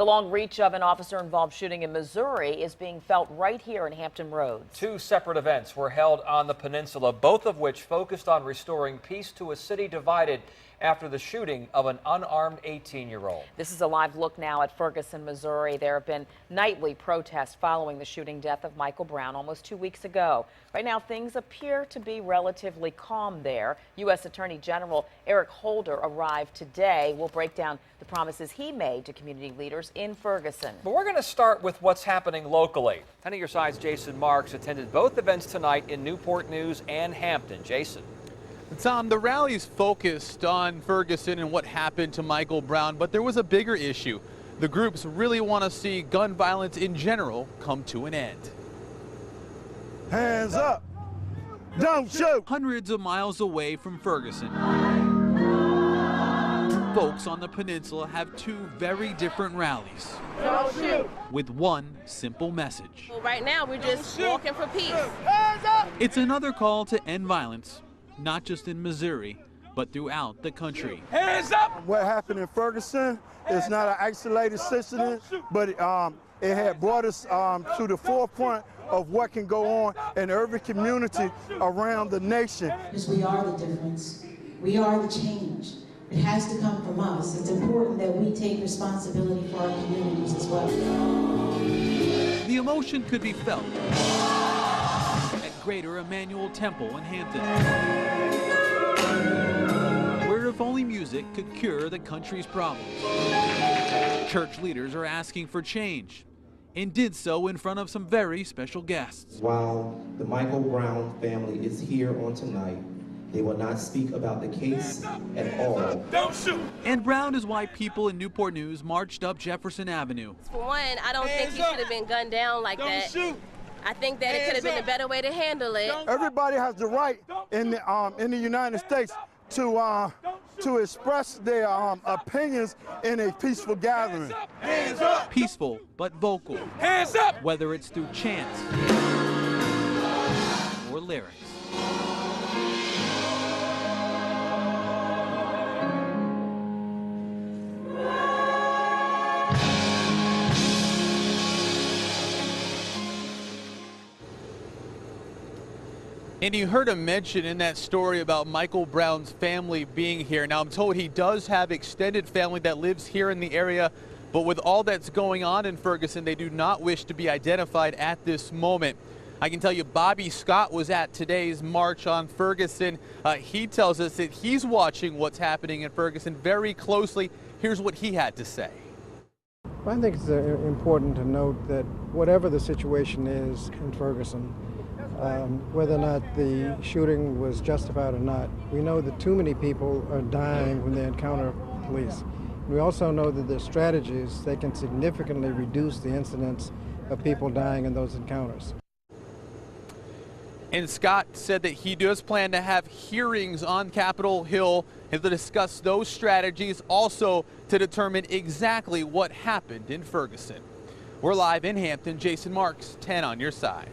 The long reach of an officer-involved shooting in Missouri is being felt right here in Hampton Roads. Two separate events were held on the peninsula, both of which focused on restoring peace to a city divided after the shooting of an unarmed 18-year-old. This is a live look now at Ferguson, Missouri. There have been nightly protests following the shooting death of Michael Brown almost 2 weeks ago. Right now, things appear to be relatively calm there. U.S. Attorney General Eric Holder arrived today. We'll break down the promises he made to community leaders in Ferguson. But we're going to start with what's happening locally. 10 of your side's Jason Marks attended both events tonight in Newport News and Hampton. Jason. Tom, the rallies focused on Ferguson and what happened to Michael Brown, but there was a bigger issue. The groups really want to see gun violence in general come to an end. Hands up! Don't shoot! Hundreds of miles away from Ferguson, folks on the peninsula have two very different rallies. Don't shoot! With one simple message. Well, right now, we're just walking for peace. Hands up! It's another call to end violence, not just in Missouri, but throughout the country. Hands up! What happened in Ferguson is not an isolated incident, but it had brought us to the forefront of what can go on in every community around the nation. Because we are the difference. We are the change. It has to come from us. It's important that we take responsibility for our communities as well. The emotion could be felt at Greater Emmanuel Temple in Hampton, where if only music could cure the country's problems. Church leaders are asking for change, and did so in front of some very special guests. While the Michael Brown family is here on tonight, they will not speak about the case at all. Don't shoot! And Brown is why people in Newport News marched up Jefferson Avenue. For one, I don't think he should have been gunned down like that. Shoot! I think that it could have been a better way to handle it. Everybody has the right in the United States to express their opinions in a peaceful gathering. Hands up! Peaceful but vocal. Hands up! Whether it's through chant or lyrics. And you heard him mention in that story about Michael Brown's family being here. Now, I'm told he does have extended family that lives here in the area, but with all that's going on in Ferguson, they do not wish to be identified at this moment. I can tell you Bobby Scott was at today's march on Ferguson. He tells us that he's watching what's happening in Ferguson very closely. Here's what he had to say. I think it's important to note that whatever the situation is in Ferguson, whether or not the shooting was justified or not, we know that too many people are dying when they encounter police. We also know that there's strategies that can significantly reduce the incidence of people dying in those encounters. And Scott said that he does plan to have hearings on Capitol Hill and to discuss those strategies, also to determine exactly what happened in Ferguson. We're live in Hampton. Jason Marks, 10 on your side.